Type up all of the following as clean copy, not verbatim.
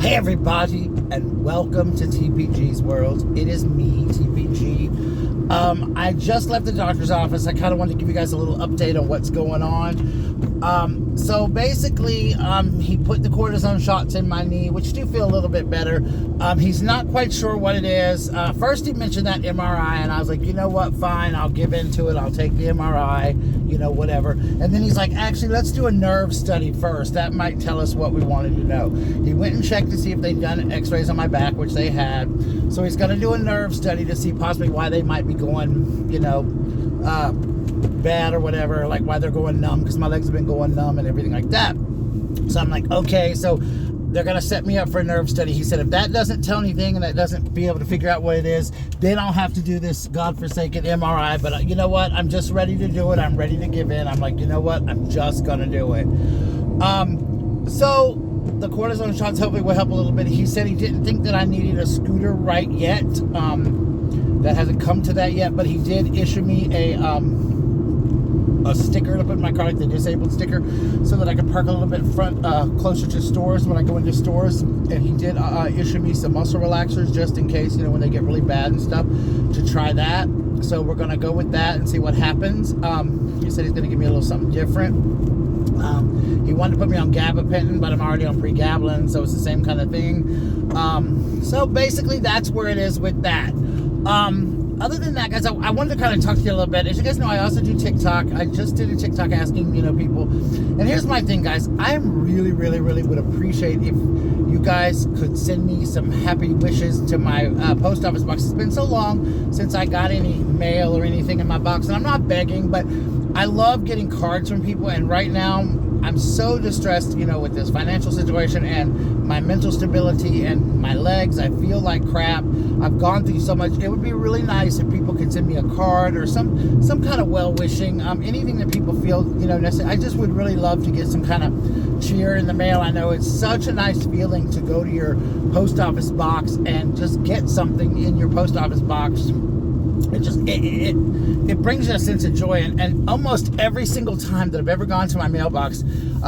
Hey everybody, and welcome to TPG's world. It is me, TPG. I just left the doctor's office. I kind of wanted to give you guys a little update on what's going on. So basically, he put the cortisone shots in my knee, which do feel a little bit better. He's not quite sure what it is. First he mentioned that MRI, and I was like, you know what, fine, I'll give into it. I'll take the MRI, whatever. And then he's like, actually, let's do a nerve study first. That might tell us what we wanted to know. He went and checked to see if they'd done x-rays on my back, which they had. So he's going to do a nerve study to see possibly why they might be going, bad or whatever, like why they're going numb, because my legs have been going numb and everything like that. So I'm like, okay, so they're going to set me up for a nerve study. He said, if that doesn't tell anything and that doesn't be able to figure out what it is, then I'll have to do this godforsaken MRI. But you know what? I'm just ready to do it. I'm ready to give in. I'm like, you know what? I'm just going to do it. So the cortisone shots hopefully will help a little bit. He said he didn't think that I needed a scooter right yet. That hasn't come to that yet, but he did issue me a sticker to put in my car, like the disabled sticker, so that I can park a little bit closer to stores when I go into stores. And he did issue me some muscle relaxers just in case, when they get really bad and stuff, to try that. So we're going to go with that and see what happens. He said he's going to give me a little something different. He wanted to put me on gabapentin, but I'm already on pregabalin, so it's the same kind of thing. So basically that's where it is with that. Other than that, guys, I wanted to kind of talk to you a little bit. As you guys know, I also do TikTok. I just did a TikTok asking, people. And here's my thing, guys. I really, really, really would appreciate if you guys could send me some happy wishes to my post office box. It's been so long since I got any mail or anything in my box. And I'm not begging, but I love getting cards from people. And right now, I'm so distressed, with this financial situation and my mental stability and my legs. I feel like crap. I've gone through so much. It would be really nice if people could send me a card or some kind of well-wishing, anything that people feel, necessary. I just would really love to get some kind of cheer in the mail. I know it's such a nice feeling to go to your post office box and just get something in your post office box. It brings you a sense of joy, and almost every single time that I've ever gone to my mailbox,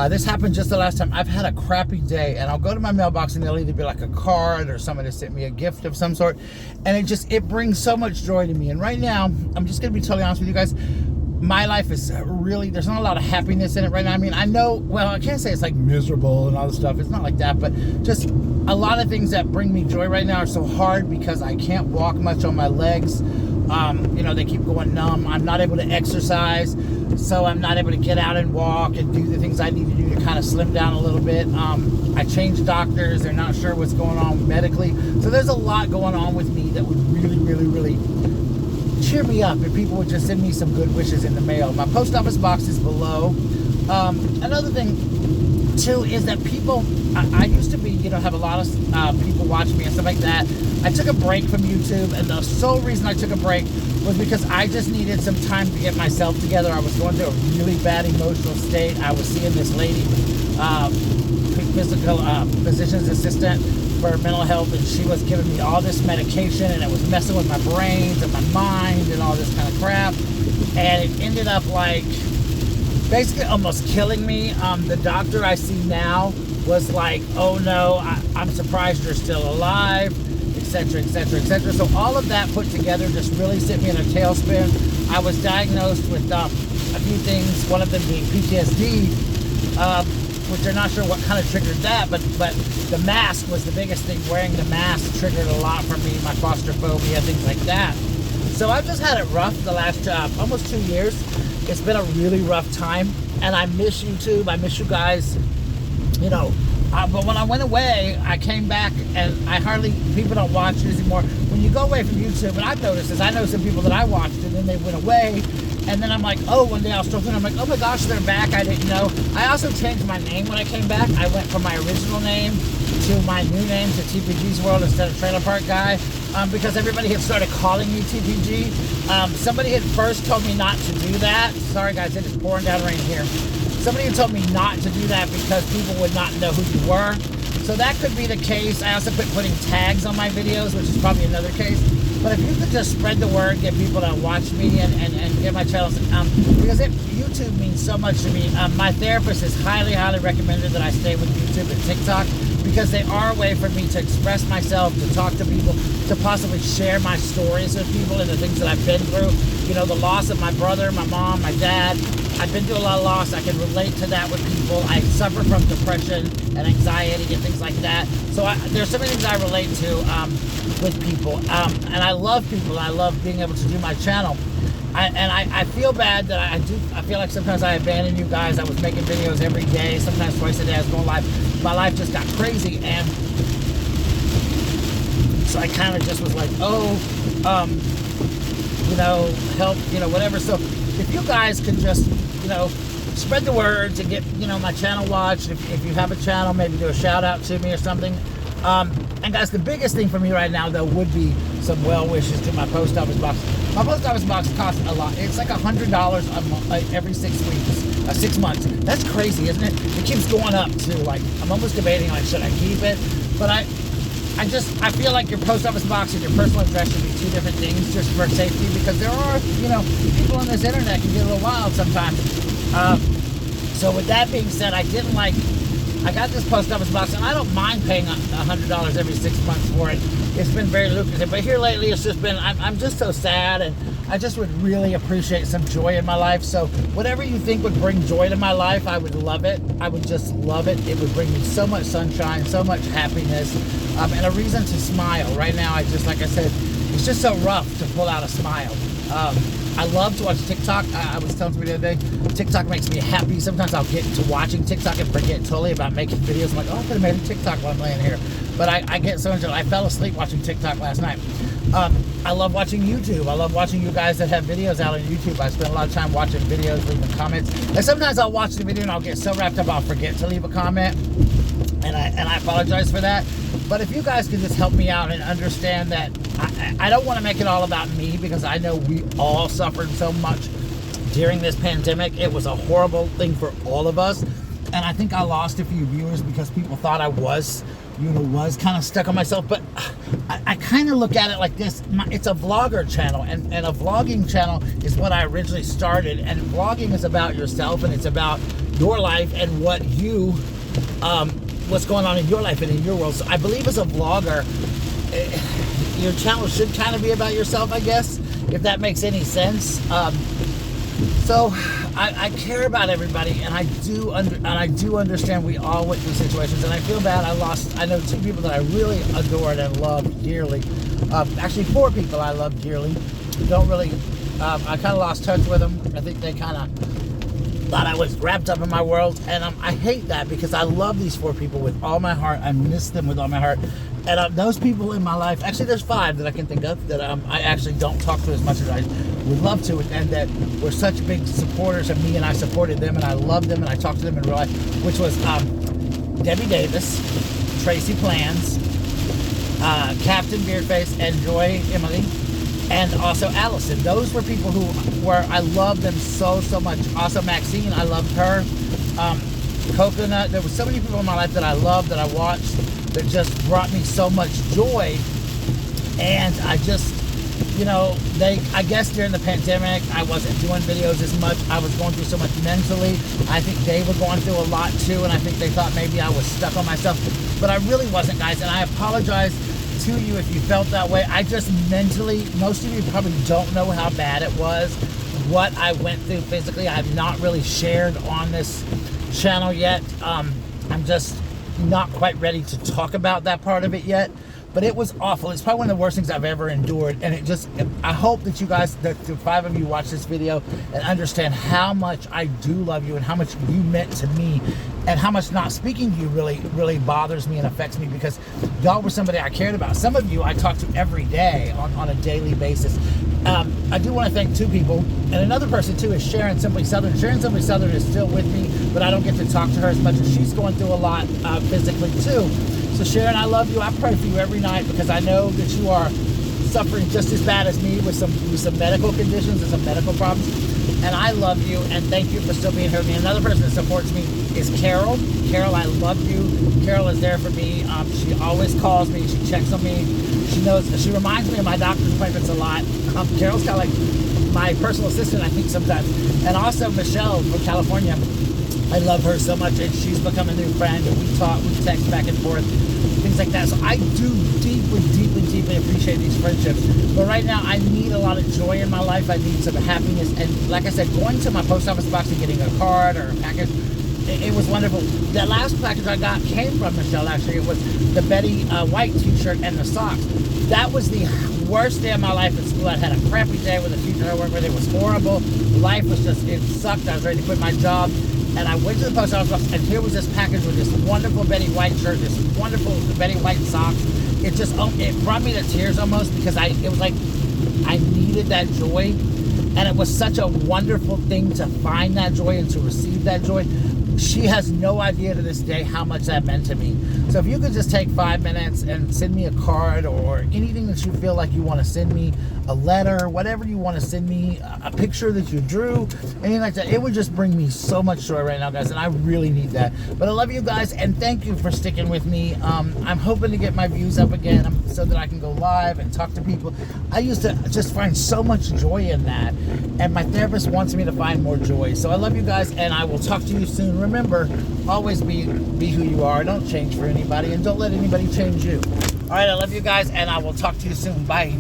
this happened just the last time, I've had a crappy day, and I'll go to my mailbox and there'll either be like a card or somebody sent me a gift of some sort, and it brings so much joy to me. And right now, I'm just going to be totally honest with you guys, my life is really, there's not a lot of happiness in it right now. I mean, I know, well, I can't say it's like miserable and all this stuff. It's not like that, but just a lot of things that bring me joy right now are so hard because I can't walk much on my legs. They keep going numb. I'm not able to exercise, so I'm not able to get out and walk and do the things I need to do to kind of slim down a little bit. I changed doctors. They're not sure what's going on medically. So there's a lot going on with me that would really, really, really cheer me up if people would just send me some good wishes in the mail. My post office box is below. Another thing, too, is that people, I used to be, have a lot of people watch me and stuff like that. I took a break from YouTube, and the sole reason I took a break was because I just needed some time to get myself together. I was going through a really bad emotional state. I was seeing this lady, physician's assistant for mental health, and she was giving me all this medication, and it was messing with my brains and my mind and all this kind of crap. And it ended up like basically almost killing me. The doctor I see now was like, oh no, I'm surprised you're still alive, etc., etc., etc. So all of that put together just really sent me in a tailspin. I was diagnosed with a few things, one of them being PTSD, which they're not sure what kind of triggered that, but the mask was the biggest thing. Wearing the mask triggered a lot for me, my claustrophobia, things like that. So I've just had it rough the last almost 2 years. It's been a really rough time, and I miss YouTube. I miss you guys, but when I went away, I came back, and people don't watch it anymore. When you go away from YouTube, and I've noticed this, I know some people that I watched, and then they went away, and then I'm like, oh, one day I was strolling, I'm like, oh my gosh, they're back, I didn't know. I also changed my name when I came back. I went from my original name to my new name, to TPG's World instead of Trailer Park Guy, because everybody had started calling me TPG. Somebody had first told me not to do that. Sorry guys, it is pouring down rain here. Somebody had told me not to do that because people would not know who you were. So that could be the case. I also quit putting tags on my videos, which is probably another case. But if you could just spread the word, get people to watch me and get my channels, because YouTube means so much to me. My therapist has highly recommended that I stay with YouTube and TikTok because they are a way for me to express myself, to talk to people, to possibly share my stories with people and the things that I've been through. You know, the loss of my brother, my mom, my dad. I've been through a lot of loss. I can relate to that with people. I suffer from depression and anxiety and things like that. So there's so many things I relate to with people. And I love people. I love being able to do my channel. I feel bad that I feel like sometimes I abandon you guys. I was making videos every day, sometimes twice a day. I was going live. My life just got crazy, and so I kind of just was like, you know, help, you know, whatever. So if you guys can just, you know, spread the word to get, you know, my channel watched. If you have a channel, maybe do a shout out to me or something. And guys, the biggest thing for me right now, though, would be some well wishes to my post office box. My post office box costs a lot. It's like $100 a month, like every 6 weeks, 6 months. That's crazy, isn't it? It keeps going up too. Like, I'm almost debating, like, should I keep it? But I feel like your post office box and your personal address should be two different things, just for safety, because there are, you know, people on this internet can get a little wild sometimes. So with that being said, I got this post office box, and I don't mind paying $100 every 6 months for it. It's been very lucrative, but here lately it's just been, I'm just so sad, and I just would really appreciate some joy in my life. So whatever you think would bring joy to my life, I would love it. I would just love it. It would bring me so much sunshine, so much happiness, and a reason to smile. Right now, like I said, it's just so rough to pull out a smile. I love to watch TikTok. I was telling somebody the other day, TikTok makes me happy. Sometimes I'll get into watching TikTok and forget totally about making videos. I'm like, oh, I could have made a TikTok while I'm laying here. But I get so enjoyed. I fell asleep watching TikTok last night. I love watching YouTube. I love watching you guys that have videos out on YouTube. I spend a lot of time watching videos, leaving comments. And sometimes I'll watch the video and I'll get so wrapped up I'll forget to leave a comment. And I apologize for that. But if you guys can just help me out and understand that I don't want to make it all about me, because I know we all suffered so much during this pandemic. It was a horrible thing for all of us. And I think I lost a few viewers because people thought I was kind of stuck on myself. But I kind of look at it like this. It's a vlogger channel, and a vlogging channel is what I originally started. And vlogging is about yourself, and it's about your life and what you, what's going on in your life and in your world. So I believe as a vlogger, your channel should kind of be about yourself, I guess, if that makes any sense. So I care about everybody, and I do understand we all went through situations, and I feel bad. I know 2 people that I really adored and loved dearly. Actually 4 people I love dearly. I kind of lost touch with them. I think they kind of thought I was wrapped up in my world, and I hate that, because I love these 4 people with all my heart. I miss them with all my heart. And those people in my life, actually there's 5 that I can think of that I actually don't talk to as much as I would love to, and that were such big supporters of me, and I supported them, and I loved them, and I talked to them in real life, which was Debbie Davis, Tracy Plans, Captain Beardface, and Joy Emily, and also Allison. Those were people I loved them so much. Also Maxine, I loved her. Coconut, there were so many people in my life that I loved, that I watched, that just brought me so much joy. And I just, you know, I guess during the pandemic, I wasn't doing videos as much. I was going through so much mentally. I think they were going through a lot too, and I think they thought maybe I was stuck on myself, but I really wasn't, guys. And I apologize to you if you felt that way. I just mentally, most of you probably don't know how bad it was, what I went through physically. I have not really shared on this channel yet. I'm just not quite ready to talk about that part of it yet, but it was awful. It's probably one of the worst things I've ever endured, and I hope that you guys, the 5 of you, watch this video and understand how much I do love you, and how much you meant to me, and how much not speaking to you really bothers me and affects me, because y'all were somebody I cared about. Some of you I talk to every day on a daily basis. I do want to thank 2 people, and another person too is Sharon Simply Southern. Sharon Simply Southern is still with me, but I don't get to talk to her as much, as she's going through a lot physically too. So Sharon, I love you. I pray for you every night, because I know that you are suffering just as bad as me with some medical conditions and some medical problems. And I love you, and thank you for still being here with me. Another person that supports me is Carol. Carol, I love you. Carol is there for me. She always calls me. She checks on me. She reminds me of my doctor's appointments a lot. Carol's kind of like my personal assistant, I think, sometimes. And also Michelle from California. I love her so much, and she's become a new friend, and we talk, we text back and forth, things like that. So I do deeply appreciate these friendships. But right now, I need a lot of joy in my life. I need some happiness. And like I said, going to my post office box and getting a card or a package, it was wonderful. The last package I got came from Michelle, actually. It was the Betty White t-shirt and the socks. That was the worst day of my life at school. I had a crappy day with the teacher I worked with. It was horrible. Life was just, it sucked. I was ready to quit my job. And I went to the post office box, and here was this package with this wonderful Betty White shirt, this wonderful Betty White socks. It just, it brought me to tears almost, because it was like I needed that joy. And it was such a wonderful thing to find that joy and to receive that joy. She has no idea to this day how much that meant to me. So if you could just take 5 minutes and send me a card or anything that you feel like you want to send me, a letter, whatever you want to send me, a picture that you drew, anything like that, it would just bring me so much joy right now, guys, and I really need that. But I love you guys, and thank you for sticking with me. I'm hoping to get my views up again so that I can go live and talk to people. I used to just find so much joy in that, and my therapist wants me to find more joy. So I love you guys, and I will talk to you soon. Remember, always be who you are. Don't change for anybody, and don't let anybody change you. All right, I love you guys, and I will talk to you soon. Bye.